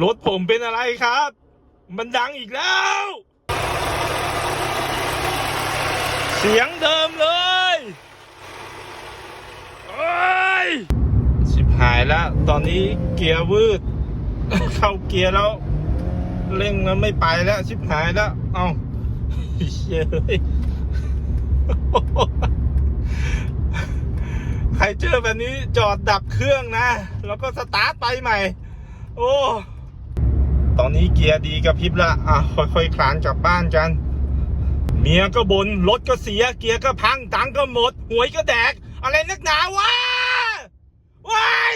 รถผมเป็นอะไรครับ มันดังอีกแล้ว เสียงเดิมเลยโอ้ยชิบหายแล้ว ตอนนี้เกียร์วืด เข้าเกียร์แล้ว เร่งมันไม่ไปแล้ว ชิบหายแล้ว เอ้าเย้ย ใครเจอแบบนี้จอดดับเครื่องนะ แล้วก็สตาร์ทไปใหม่ โอ้ ตอนนี้เกียร์ดีกับพริบละค่อยๆคลานกลับบ้านกัน เมียก็บน่นรถก็เสีย เกียร์ก็พัง ตังค์ก็หมด หวยก็แดก อะไรนักหนาวะว้าย